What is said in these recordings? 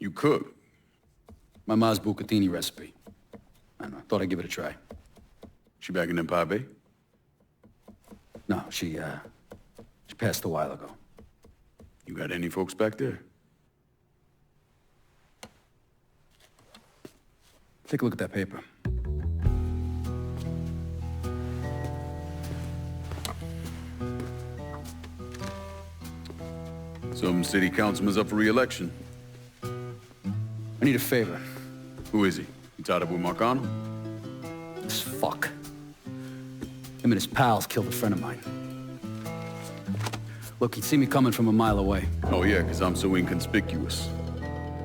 You cook? My ma's bucatini recipe. I don't know, thought I'd give it a try. She back in Empire Bay? No, she passed a while ago. You got any folks back there? Take a look at that paper. Some city councilman's up for re-election. I need a favor. Who is he? You tied up with Marcano? This fuck. Him and his pals killed a friend of mine. Look, he'd see me coming from a mile away. Oh yeah, because I'm so inconspicuous.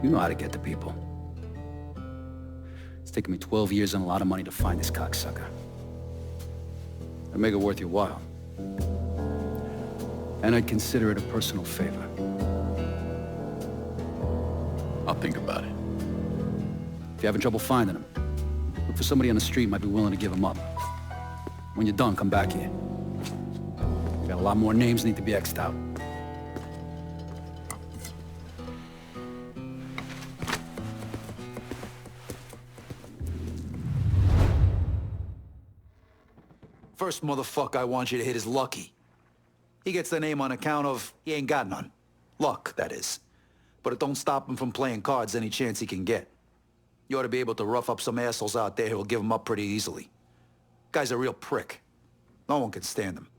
You know how to get to people. It's taken me 12 years and a lot of money to find this cocksucker. I'd make it worth your while. And I'd consider it a personal favor. I'll think about it. If you're having trouble finding him, look for somebody on the street who might be willing to give him up. When you're done, come back here. We got a lot more names need to be X'd out. First motherfucker I want you to hit is Lucky. He gets the name on account of he ain't got none. Luck, that is. But it don't stop him from playing cards any chance he can get. You ought to be able to rough up some assholes out there who'll give him up pretty easily. Guy's a real prick. No one can stand him.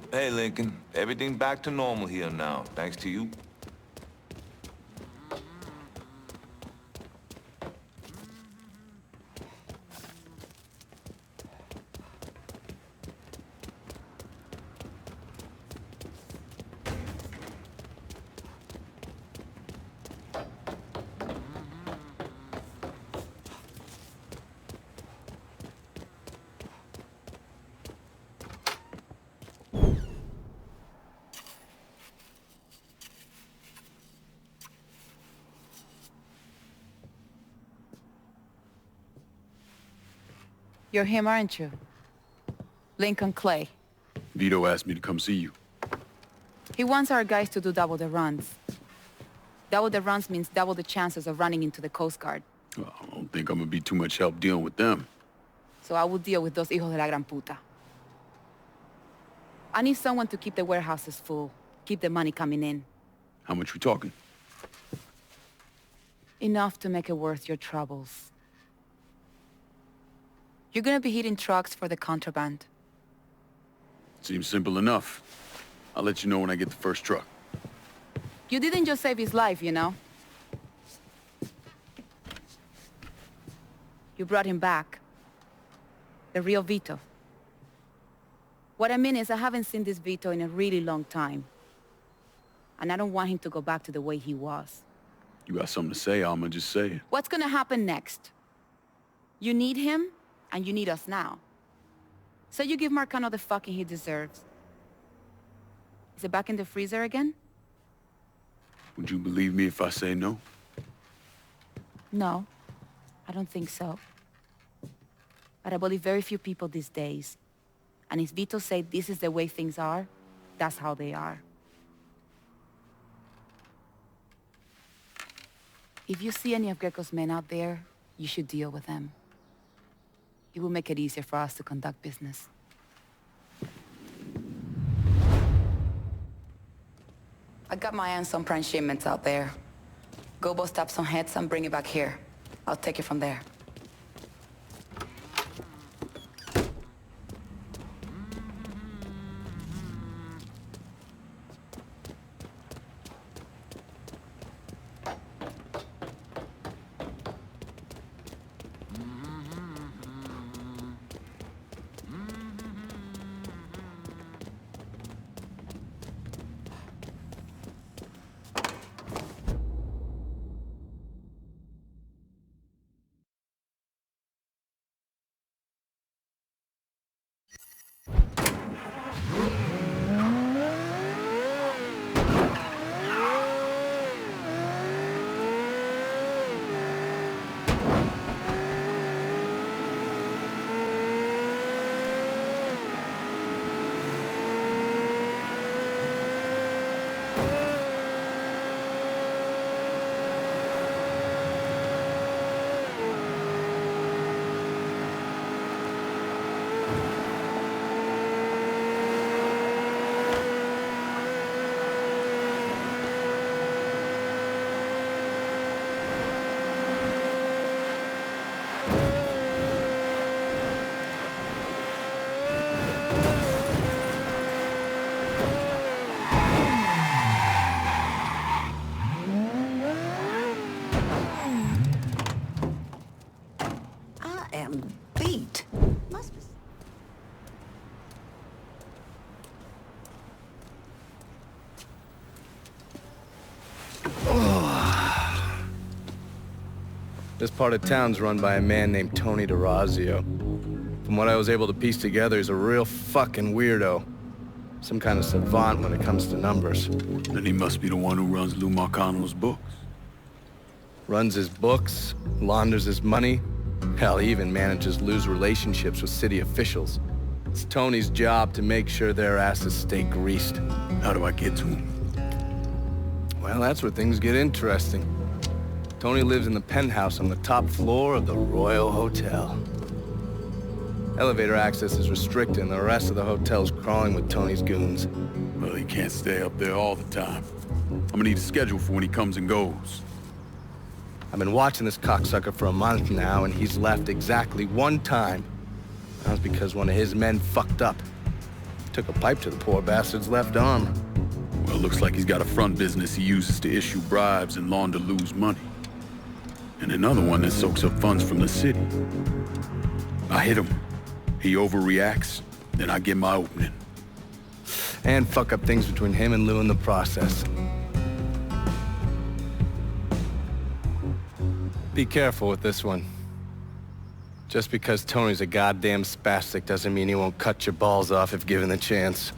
Hey, Lincoln. Everything back to normal here now, thanks to you. You're him, aren't you? Lincoln Clay. Vito asked me to come see you. He wants our guys to do double the runs. Double the runs means double the chances of running into the Coast Guard. Well, I don't think I'm gonna be too much help dealing with them. So I will deal with those hijos de la gran puta. I need someone to keep the warehouses full, keep the money coming in. How much we talking? Enough to make it worth your troubles. You're gonna be hitting trucks for the contraband. Seems simple enough. I'll let you know when I get the first truck. You didn't just save his life, you know? You brought him back. The real Vito. What I mean is I haven't seen this Vito in a really long time. And I don't want him to go back to the way he was. You got something to say, I'ma just say it. What's gonna happen next? You need him, and you need us now. So you give Marcano the fucking he deserves. Is it back in the freezer again? Would you believe me if I say no? No, I don't think so. But I believe very few people these days. And if Vito said this is the way things are, that's how they are. If you see any of Greco's men out there, you should deal with them. It will make it easier for us to conduct business. I got my eye on some prime shipments out there. Go bust up some heads and bring it back here. I'll take it from there. Beat. Must be. This part of town's run by a man named Tony DeRazio. From what I was able to piece together, he's a real fucking weirdo. Some kind of savant when it comes to numbers. Then he must be the one who runs Lou Marcano's books. Runs his books, launders his money. Hell, he even manages Lou's relationships with city officials. It's Tony's job to make sure their asses stay greased. How do I get to him? Well, that's where things get interesting. Tony lives in the penthouse on the top floor of the Royal Hotel. Elevator access is restricted and the rest of the hotel's crawling with Tony's goons. Well, he can't stay up there all the time. I'm gonna need a schedule for when he comes and goes. I've been watching this cocksucker for a month now, and he's left exactly one time. That was because one of his men fucked up. Took a pipe to the poor bastard's left arm. Well, it looks like he's got a front business he uses to issue bribes and launder Lou's money. And another one that soaks up funds from the city. I hit him. He overreacts, then I get my opening. And fuck up things between him and Lou in the process. Be careful with this one. Just because Tony's a goddamn spastic doesn't mean he won't cut your balls off if given the chance.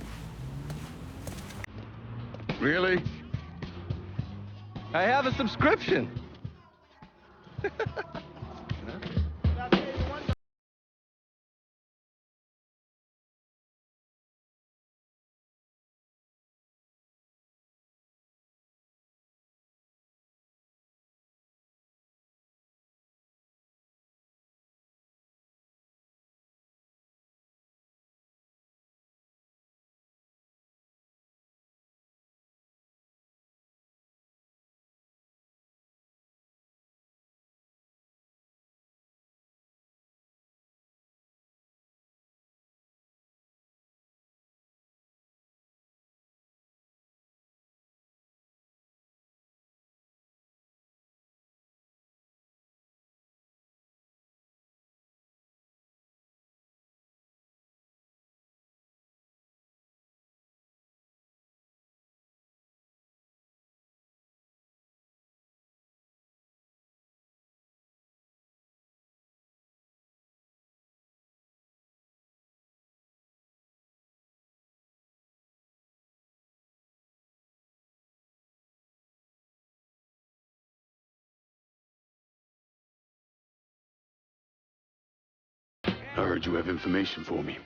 Really? I have a subscription. I heard you have information for me.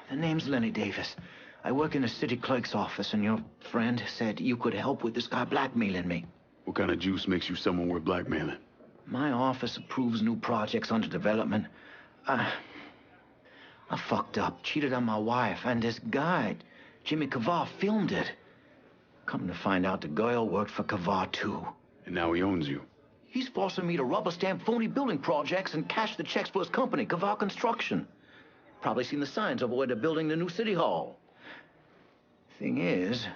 The name's Lenny Davis. I work in the city clerk's office, and your friend said you could help with this guy blackmailing me. What kind of juice makes you someone worth blackmailing? My office approves new projects under development. I fucked up, cheated on my wife, and this guy, Jimmy Kavar, filmed it. Come to find out the girl worked for Kavar too. And now he owns you. He's forcing me to rubber stamp phony building projects and cash the checks for his company, Kavar Construction. Probably seen the signs over where they're building the new city hall. Thing is,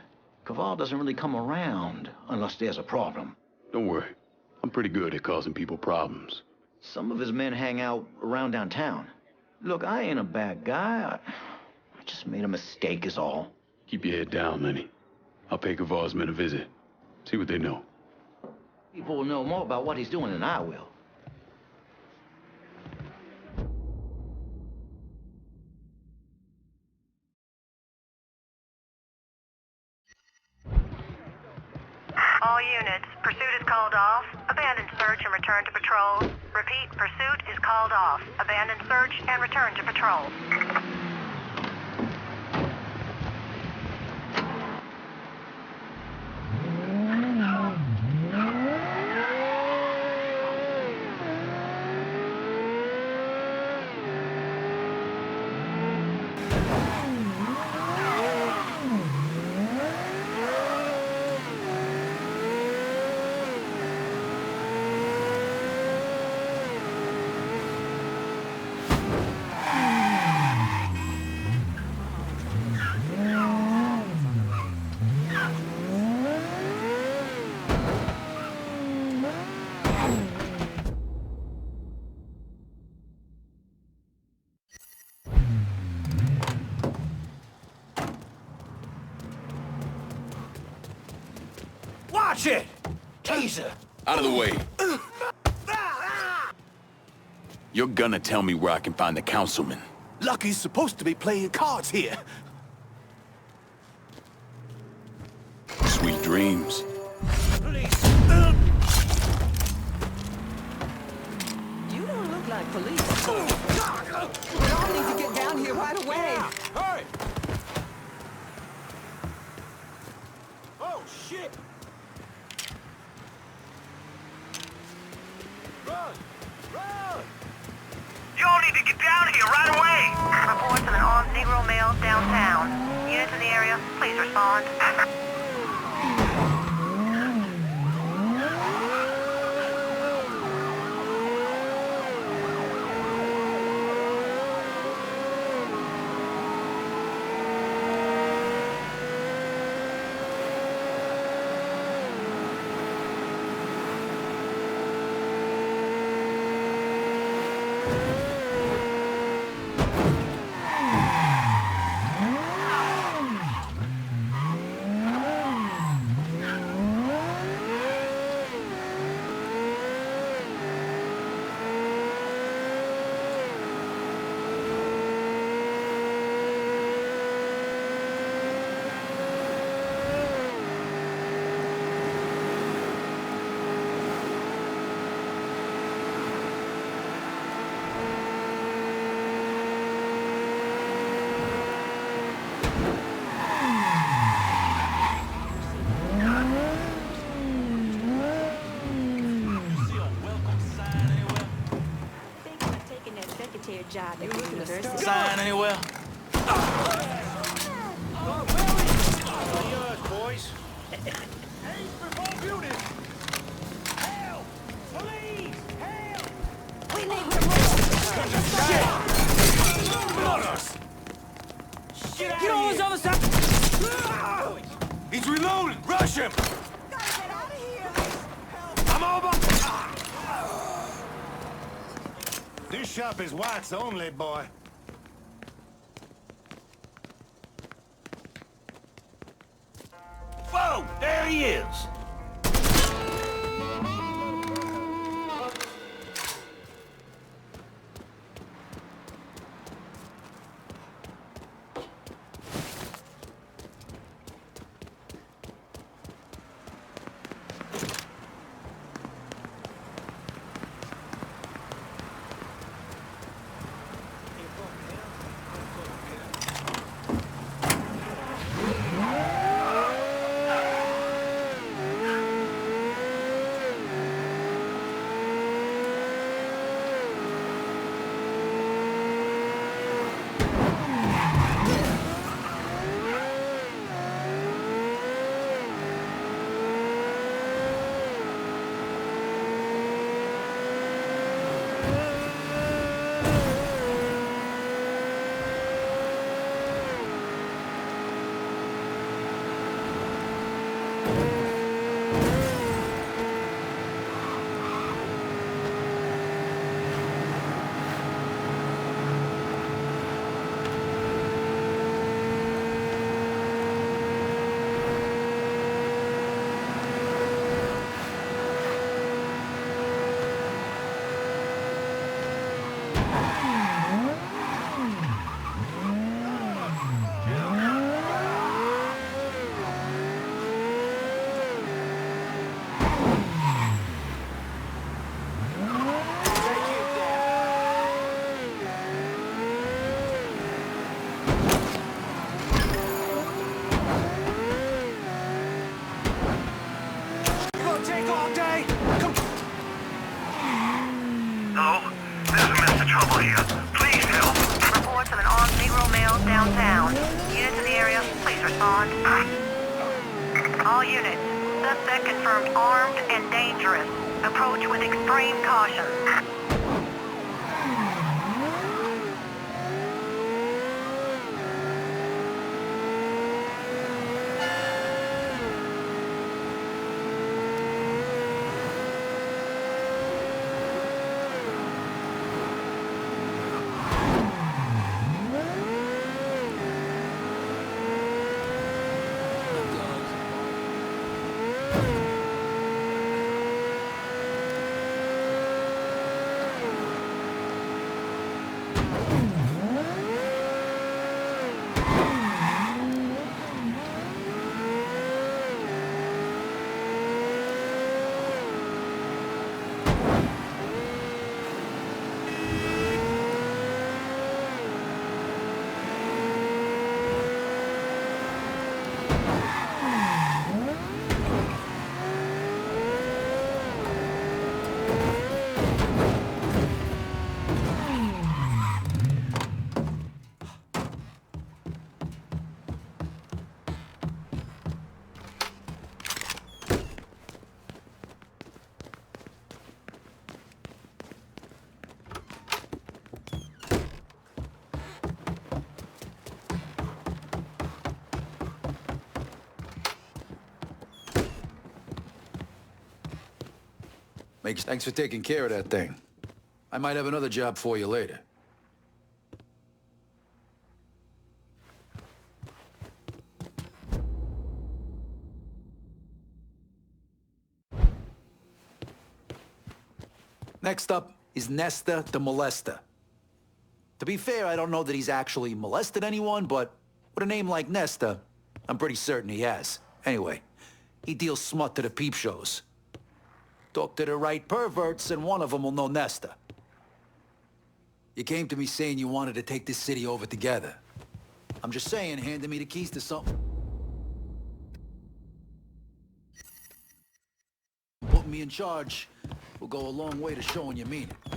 Kavar doesn't really come around unless there's a problem. Don't worry. I'm pretty good at causing people problems. Some of his men hang out around downtown. Look, I ain't a bad guy. I just made a mistake is all. Keep your head down, Lenny. I'll pay Kavar's men a visit. See what they know. People will know more about what he's doing than I will. All units, pursuit is called off. Abandon search and return to patrol. Repeat, pursuit is called off. Abandon search and return to patrol. Watch it! Taser! Out of the way. You're gonna tell me where I can find the councilman. Lucky's supposed to be playing cards here. Sweet dreams. Police! You don't look like police. We all need to get down here right away. Hurry! Oh, shit! Run! Run! You all need to get down here right away! Reports of an armed Negro male downtown. Units in the area, please respond. Job at the university. Sign anywhere? Boys. Help! Police! Help! We need to move. Get on this other side! He's reloading! Rush him! Gotta get out of here. I'm over! This shop is whites only, boy. Whoa! There he is! trouble here. Please help. Reports of an armed Negro male downtown. Units in the area, please respond. All units. Suspect confirmed armed and dangerous. Approach with extreme caution. Thanks for taking care of that thing. I might have another job for you later. Next up is Nesta the Molester. To be fair, I don't know that he's actually molested anyone, but with a name like Nesta, I'm pretty certain he has. Anyway, he deals smut to the peep shows. Talk to the right perverts, and one of them will know Nesta. You came to me saying you wanted to take this city over together. I'm just saying, handing me the keys to something. Putting me in charge will go a long way to showing you mean it.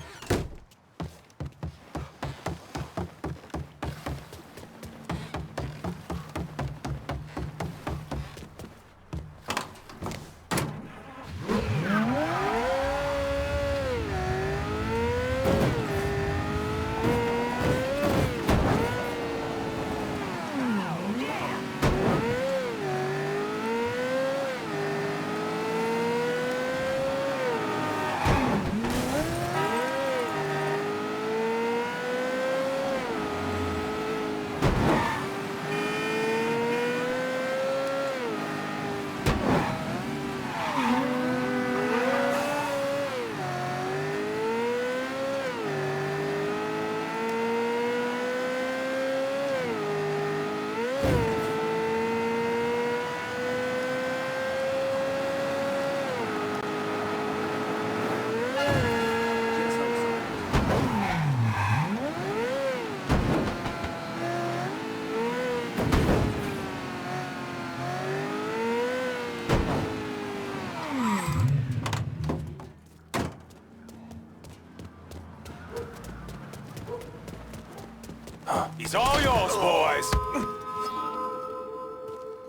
He's all yours, boys.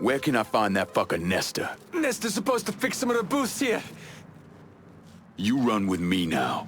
Where can I find that fucker Nesta? Nesta's supposed to fix some of the booths here. You run with me now.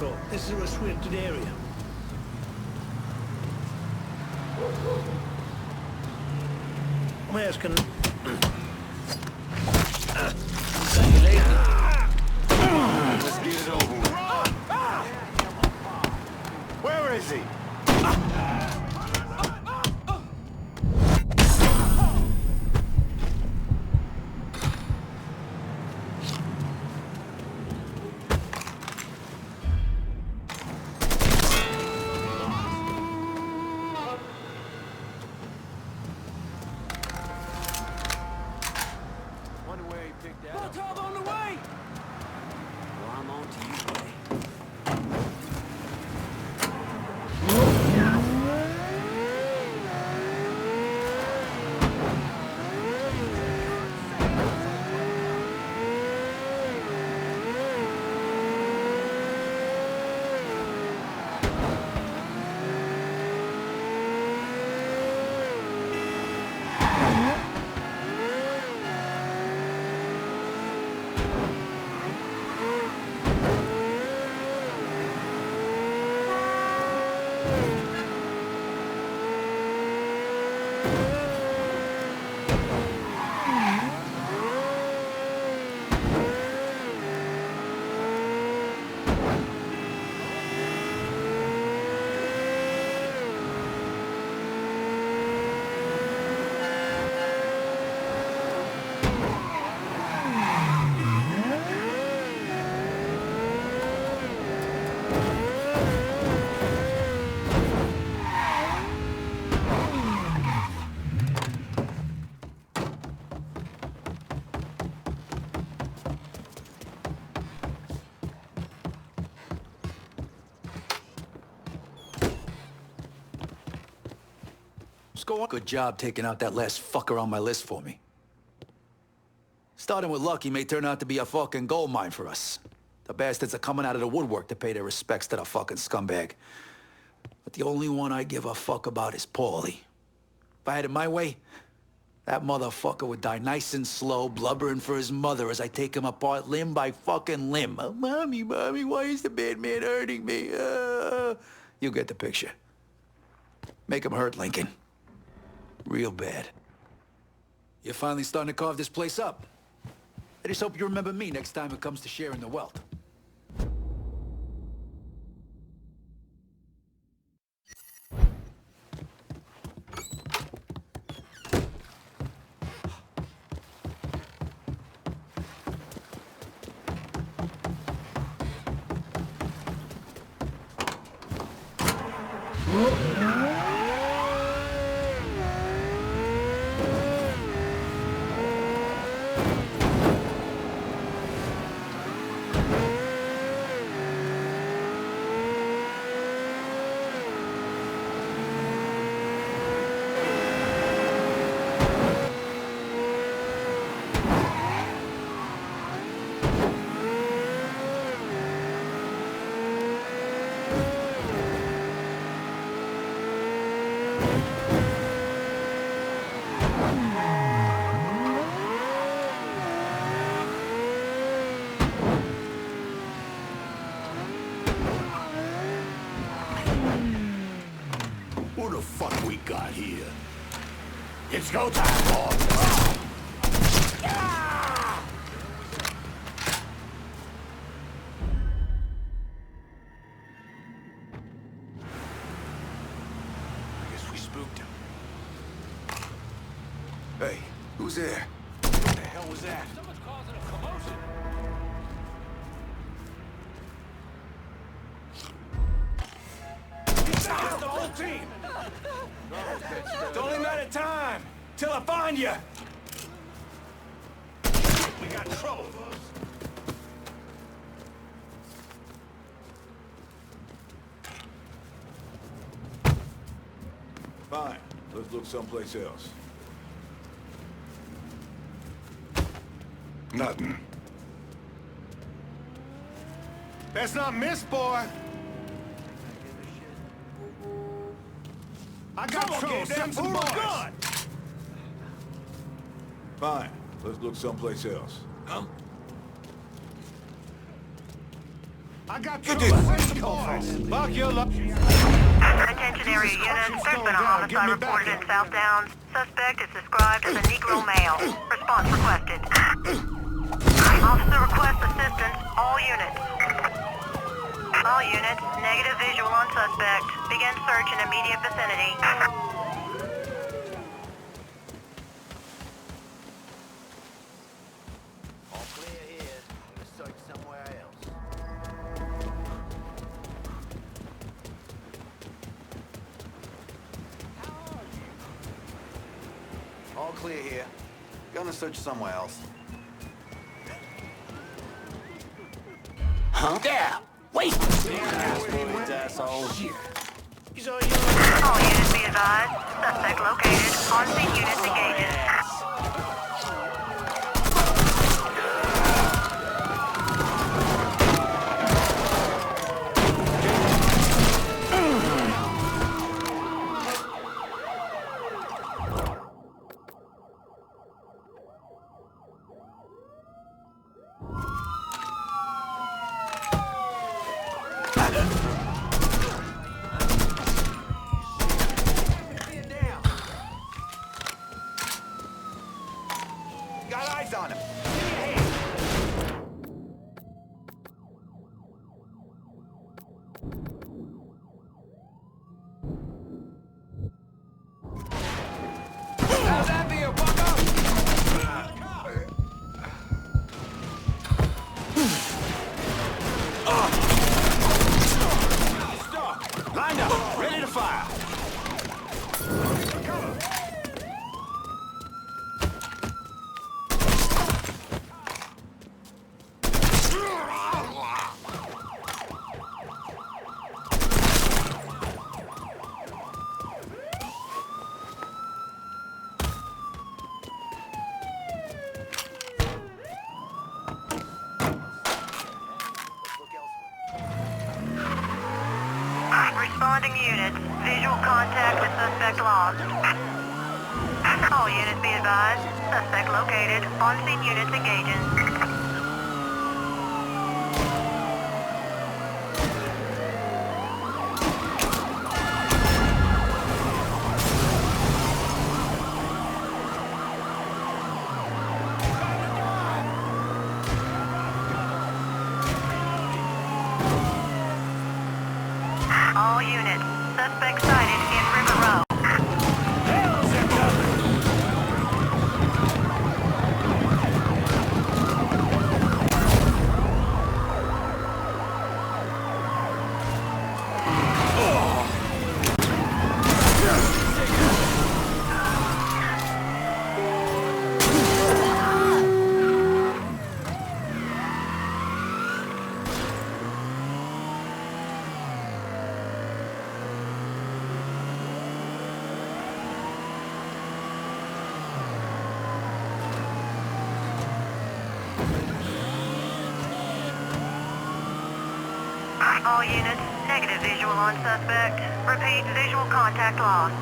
asshole. This is a restricted area. I'm asking... Let's get it over with. Where is he? Wonder where he picked that up. Motel on the way! Well, I'm on to you, buddy. What's going on? Good job taking out that last fucker on my list for me. Starting with luck, he may turn out to be a fucking gold mine for us. The bastards are coming out of the woodwork to pay their respects to the fucking scumbag. But the only one I give a fuck about is Paulie. If I had it my way, that motherfucker would die nice and slow, blubbering for his mother as I take him apart limb by fucking limb. Oh, Mommy, why is the bad man hurting me? You get the picture. Make him hurt, Lincoln. Real bad. You're finally starting to carve this place up. I just hope you remember me next time it comes to sharing the wealth. What the fuck we got here? It's go time, boys. I guess we spooked him. Hey, who's there? What the hell was that? Someone's causing a commotion. Stop the whole team! It's only a matter of time till I find you. We got trouble. Fine. Let's look someplace else. Nothing. That's not miss, boy. I got trouble. Send some boys. Fine. Let's look someplace else. Huh? I got this. Fuck your luck. Attention area units, there's been a homicide reported in South Downs. Suspect is described as a Negro male. Response requested. Officer requests assistance, all units. All units, negative visual on suspect. Begin search in immediate vicinity. All clear here. We'll search somewhere else. All clear here. Gonna search somewhere else. Huh? There! Wait! All units be advised. Suspect located. On-scene units engaging. Got eyes on him. How's that be a bucko? Stop! Lined up! Ready to fire! Responding units. Visual contact with suspect lost. All units be advised. Suspect located. On-scene units engaging. All units. Suspect sighted in River Road. All units, negative visual on suspect. Repeat, visual contact lost.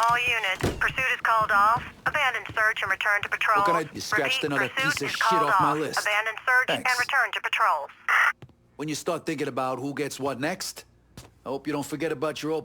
All units, pursuit is called off. Abandon search and return to patrol. You scratched Repeat, another pursuit piece of is shit called off my off. list. Abandon search Thanks. and return to patrols. When you start thinking about who gets what next, I hope you don't forget about your old